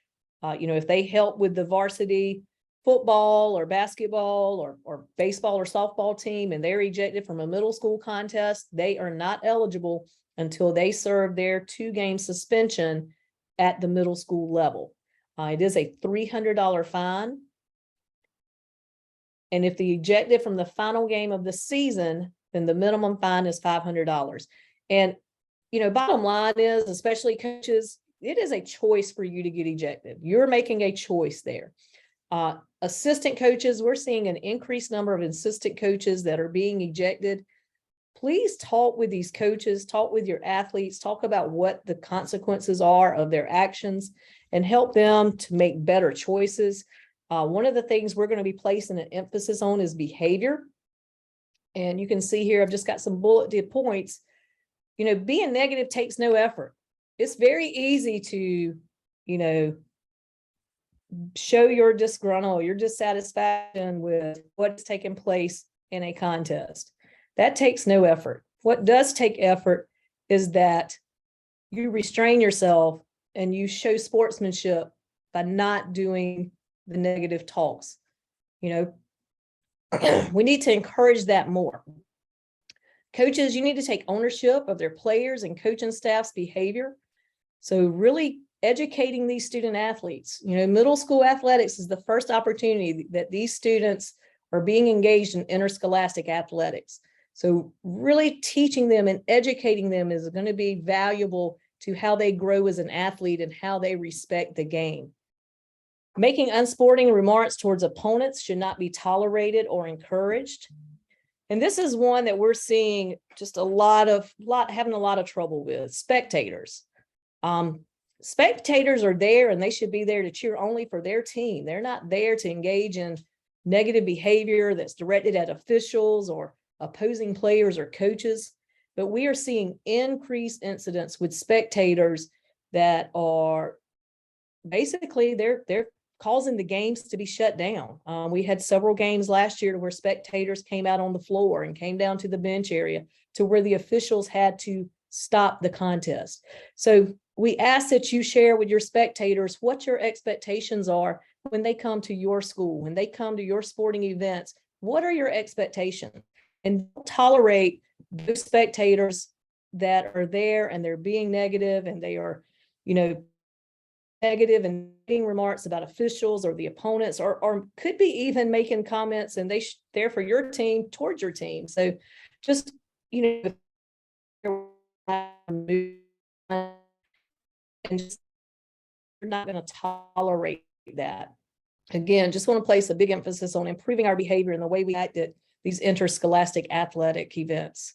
if they help with the varsity football or basketball or baseball or softball team and they're ejected from a middle school contest, they are not eligible until they serve their 2-game suspension at the middle school level. It is a $300 fine. And if they ejected from the final game of the season, then the minimum fine is $500. And, bottom line is, especially coaches, it is a choice for you to get ejected. You're making a choice there. Assistant coaches, we're seeing an increased number of assistant coaches that are being ejected. Please talk with these coaches, talk with your athletes, talk about what the consequences are of their actions and help them to make better choices. One of the things we're going to be placing an emphasis on is behavior. And you can see here, I've just got some bulleted points. Being negative takes no effort. It's very easy to, show your disgruntled, your dissatisfaction with what's taking place in a contest. That takes no effort. What does take effort is that you restrain yourself and you show sportsmanship by not doing the negative talks. We need to encourage that more. Coaches, you need to take ownership of their players and coaching staff's behavior. So really educating these student athletes. Middle school athletics is the first opportunity that these students are being engaged in interscholastic athletics. So really teaching them and educating them is going to be valuable to how they grow as an athlete and how they respect the game. Making unsporting remarks towards opponents should not be tolerated or encouraged. And this is one that we're seeing just having a lot of trouble with spectators. Spectators are there and they should be there to cheer only for their team. They're not there to engage in negative behavior that's directed at officials or opposing players or coaches. But we are seeing increased incidents with spectators that are basically they're causing the games to be shut down. We had several games last year where spectators came out on the floor and came down to the bench area to where the officials had to stop the contest. So we ask that you share with your spectators what your expectations are when they come to your school, when they come to your sporting events. What are your expectations? And don't tolerate those spectators that are there and they're being negative and they are, negative and making remarks about officials or the opponents, or could be even making comments and they're for your team towards your team. So just, and just, we're not going to tolerate that. Again, just want to place a big emphasis on improving our behavior and the way we act at these interscholastic athletic events.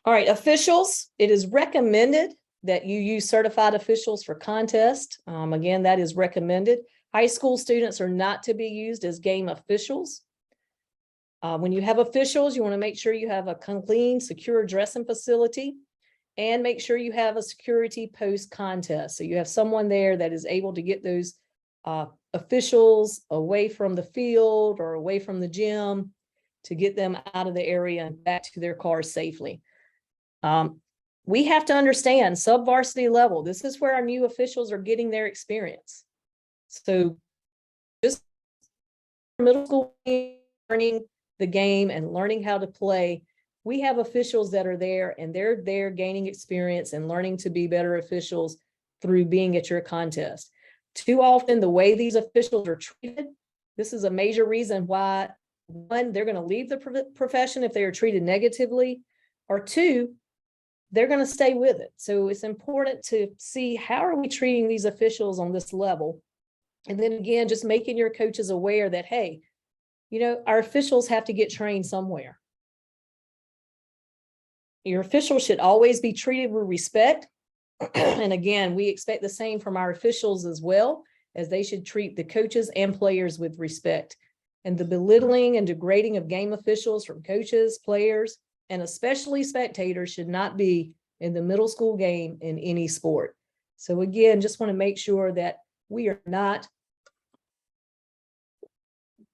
All right, officials, it is recommended that you use certified officials for contests. Again, that is recommended. High school students are not to be used as game officials. When you have officials, you want to make sure you have a clean, secure dressing facility and make sure you have a security post contest. So you have someone there that is able to get those officials away from the field or away from the gym to get them out of the area and back to their cars safely. We have to understand sub-varsity level. This is where our new officials are getting their experience. So just middle school learning the game and learning how to play. We have officials that are there and they're there gaining experience and learning to be better officials through being at your contest. Too often, the way these officials are treated, this is a major reason why, one, they're going to leave the profession if they are treated negatively, or two, they're going to stay with it. So it's important to see how are we treating these officials on this level. And then again, just making your coaches aware that, hey, our officials have to get trained somewhere. Your officials should always be treated with respect. And again, we expect the same from our officials as well, as they should treat the coaches and players with respect. And the belittling and degrading of game officials from coaches, players, and especially spectators should not be in the middle school game in any sport. So again, just want to make sure that we are not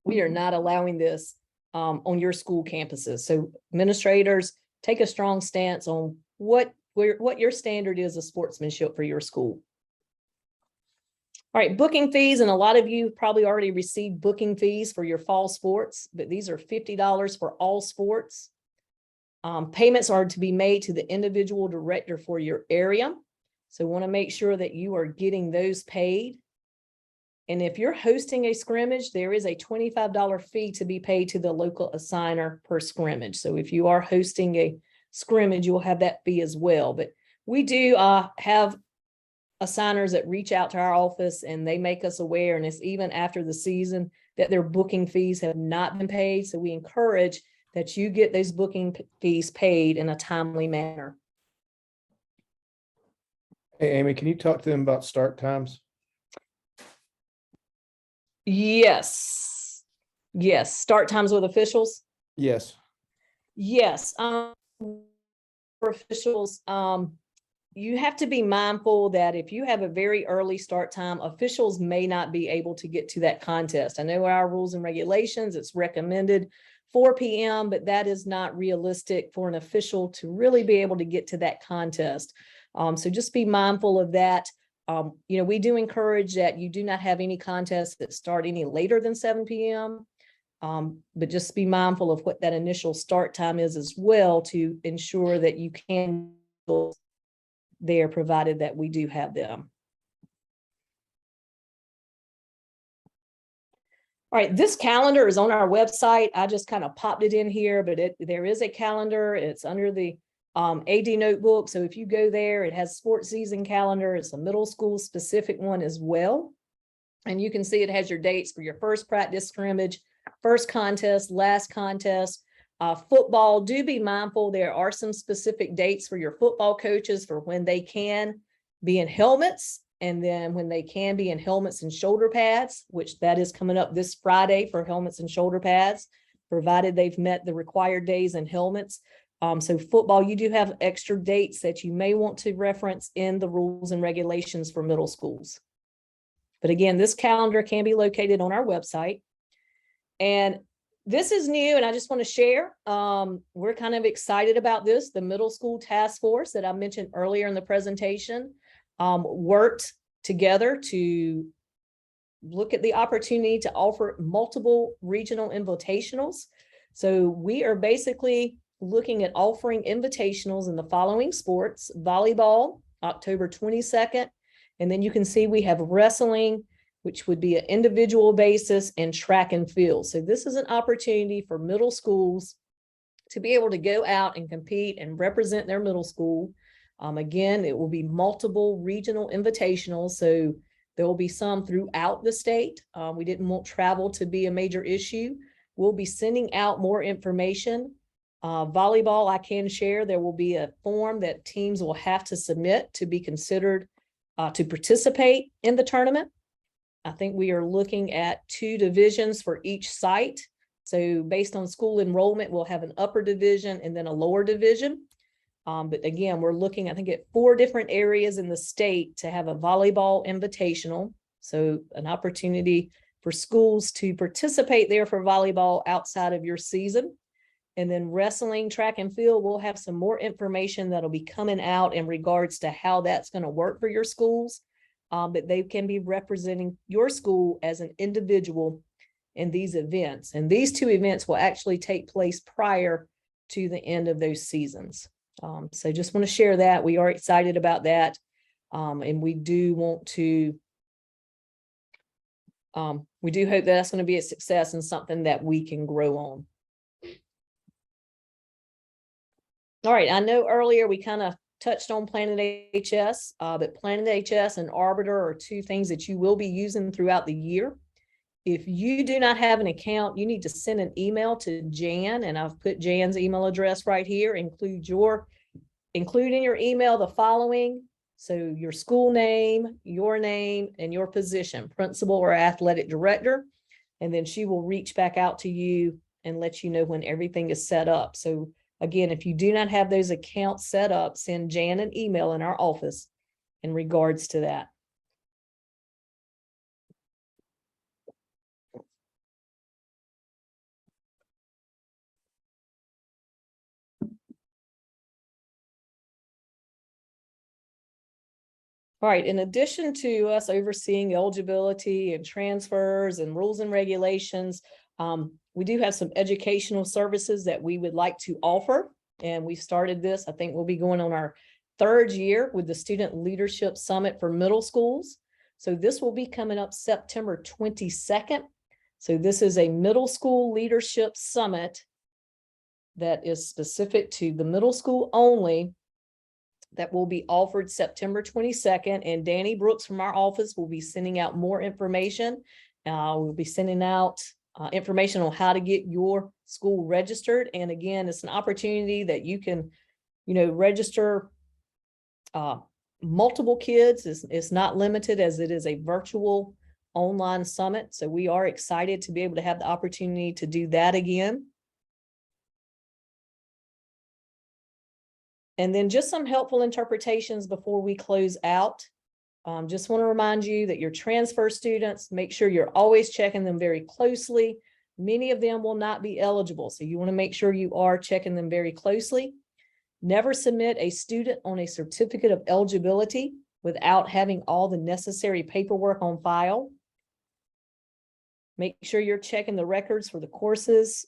allowing this on your school campuses. So administrators, take a strong stance on what your standard is of sportsmanship for your school. All right, booking fees, and a lot of you probably already received booking fees for your fall sports, but these are $50 for all sports. Payments are to be made to the individual director for your area. So want to make sure that you are getting those paid. And if you're hosting a scrimmage, there is a $25 fee to be paid to the local assigner per scrimmage. So if you are hosting a scrimmage, you'll have that fee as well. But we do have assigners that reach out to our office and they make us aware, and it's even after the season, that their booking fees have not been paid. So we encourage that you get those booking fees paid in a timely manner. Hey, Amy, can you talk to them about start times? Yes. Start times with officials. Yes. Yes. For officials, you have to be mindful that if you have a very early start time, officials may not be able to get to that contest. I know our rules and regulations, it's recommended 4 p.m., but that is not realistic for an official to really be able to get to that contest. So just be mindful of that. We do encourage that you do not have any contests that start any later than 7 p.m. But just be mindful of what that initial start time is as well, to ensure that you can go there, provided that we do have them. All right, this calendar is on our website. I just kind of popped it in here, but there is a calendar. It's under the AD notebook. So if you go there, it has sports season calendar. It's a middle school specific one as well. And you can see it has your dates for your first practice scrimmage, first contest, last contest. Football, do be mindful. There are some specific dates for your football coaches for when they can be in helmets, and then when they can be in helmets and shoulder pads, which that is coming up this Friday for helmets and shoulder pads, provided they've met the required days in helmets. So football, you do have extra dates that you may want to reference in the rules and regulations for middle schools. But again, this calendar can be located on our website. And this is new, and I just want to share. We're kind of excited about this. The middle school task force that I mentioned earlier in the presentation worked together to look at the opportunity to offer multiple regional invitationals. So we are basically looking at offering invitationals in the following sports: volleyball, October 22nd. And then you can see we have wrestling, which would be an individual basis, and track and field. So this is an opportunity for middle schools to be able to go out and compete and represent their middle school. Again, it will be multiple regional invitationals. So there will be some throughout the state. We didn't want travel to be a major issue. We'll be sending out more information. Volleyball, I can share, there will be a form that teams will have to submit to be considered to participate in the tournament. I think we are looking at 2 divisions for each site. So based on school enrollment, we'll have an upper division and then a lower division. But again, we're looking, I think, at 4 different areas in the state to have a volleyball invitational. So an opportunity for schools to participate there for volleyball outside of your season. And then wrestling, track and field, we'll have some more information that'll be coming out in regards to how that's going to work for your schools. But they can be representing your school as an individual in these events. And these 2 events will actually take place prior to the end of those seasons. So just want to share that. We are excited about that. And we do want to, we do hope that that's going to be a success and something that we can grow on. All right, I know earlier we kind of touched on Planet HS, but Planet HS and Arbiter are 2 things that you will be using throughout the year. If you do not have an account, you need to send an email to Jan, and I've put Jan's email address right here. Include in your email the following: so your school name, and your position, principal or athletic director, and then she will reach back out to you and let you know when everything is set up. So again, if you do not have those accounts set up, send Jan an email in our office in regards to that. All right, in addition to us overseeing eligibility and transfers and rules and regulations, we do have some educational services that we would like to offer. And we started this, I think we'll be going on our 3rd year with the Student Leadership Summit for middle schools. So this will be coming up September 22nd. So this is a middle school leadership summit that is specific to the middle school only, that will be offered September 22nd. And Danny Brooks from our office will be sending out more information. We'll be sending out information on how to get your school registered. And again, it's an opportunity that you can, register multiple kids. It's not limited, as it is a virtual online summit. So we are excited to be able to have the opportunity to do that again. And then just some helpful interpretations before we close out. Just want to remind you that your transfer students, make sure you're always checking them very closely. Many of them will not be eligible, so you want to make sure you are checking them very closely. Never submit a student on a certificate of eligibility without having all the necessary paperwork on file. Make sure you're checking the records for the courses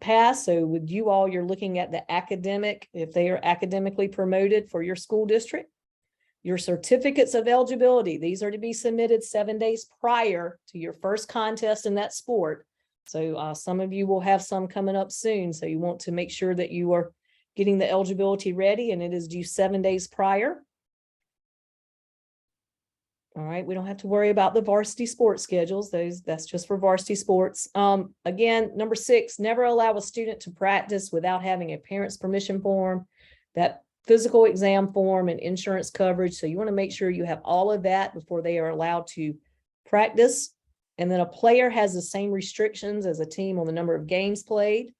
passed. So with you all, you're looking at the academic, if they are academically promoted for your school district. Your certificates of eligibility, these are to be submitted 7 days prior to your first contest in that sport. So some of you will have some coming up soon. So you want to make sure that you are getting the eligibility ready, and it is due 7 days prior. All right, we don't have to worry about the varsity sports schedules. That's just for varsity sports. Again, number 6, never allow a student to practice without having a parent's permission form, that physical exam form, and insurance coverage. So you want to make sure you have all of that before they are allowed to practice. And then a player has the same restrictions as a team on the number of games played.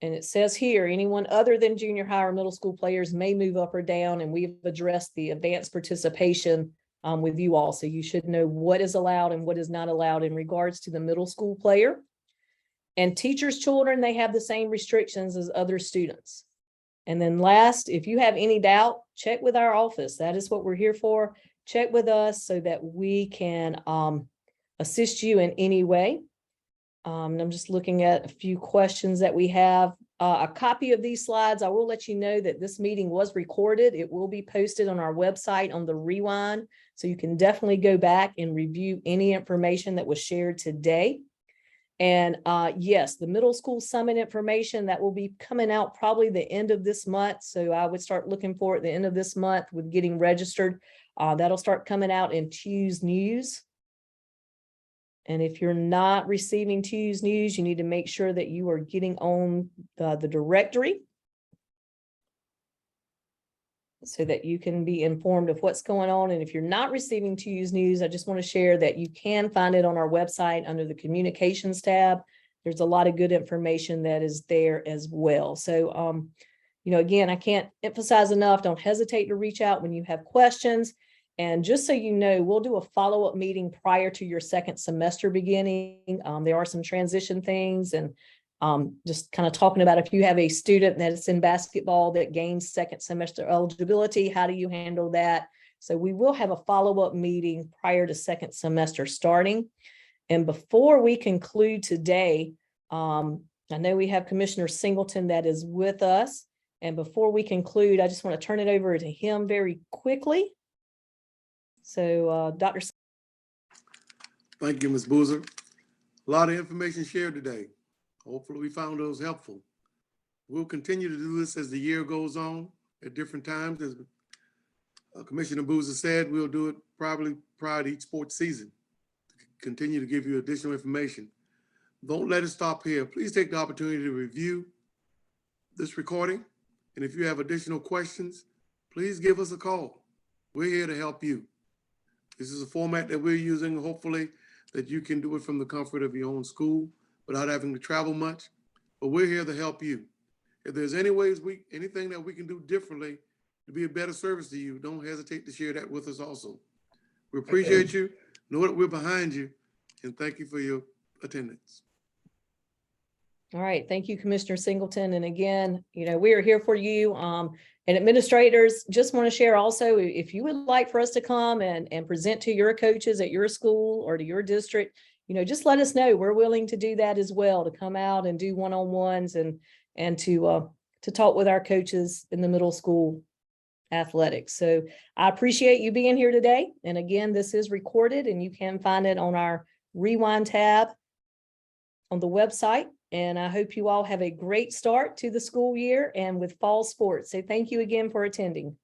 And it says here, anyone other than junior high or middle school players may move up or down. And we've addressed the advanced participation with you all. So you should know what is allowed and what is not allowed in regards to the middle school player. And teachers' children, they have the same restrictions as other students. And then last, if you have any doubt, check with our office. That is what we're here for. Check with us so that we can assist you in any way. I'm just looking at a few questions that we have. A copy of these slides, I will let you know that this meeting was recorded. It will be posted on our website on the Rewind. So you can definitely go back and review any information that was shared today. And yes, the middle school summit information that will be coming out probably the end of this month. So I would start looking for it at the end of this month with getting registered. That'll start coming out in Tuesday News. And if you're not receiving Tuesday News, you need to make sure that you are getting on the directory so that you can be informed of what's going on. And if you're not receiving Tuesday News, I just want to share that you can find it on our website under the communications tab. There's a lot of good information that is there as well. So, again, I can't emphasize enough, don't hesitate to reach out when you have questions. And just so you know, we'll do a follow-up meeting prior to your second semester beginning. There are some transition things, and just kind of talking about if you have a student that's in basketball that gains second semester eligibility, how do you handle that? So we will have a follow-up meeting prior to second semester starting. And before we conclude today, I know we have Commissioner Singleton that is with us. And before we conclude, I just want to turn it over to him very quickly. So, Dr. Thank you, Ms. Boozer. A lot of information shared today. Hopefully we found those helpful. We'll continue to do this as the year goes on at different times. As Commissioner Boozer said, we'll do it probably prior to each sports season to continue to give you additional information. Don't let it stop here. Please take the opportunity to review this recording. And if you have additional questions, please give us a call. We're here to help you. This is a format that we're using, hopefully, that you can do it from the comfort of your own school without having to travel much. But we're here to help you. If there's anything that we can do differently to be a better service to you, don't hesitate to share that with us also. We appreciate you, know that we're behind you, and thank you for your attendance. All right, thank you, Commissioner Singleton. And again, we are here for you. And administrators, just want to share also, if you would like for us to come and present to your coaches at your school or to your district, just let us know. We're willing to do that as well, to come out and do one-on-ones and to talk with our coaches in the middle school athletics. So I appreciate you being here today. And again, this is recorded and you can find it on our Rewind tab on the website. And I hope you all have a great start to the school year and with fall sports. So thank you again for attending.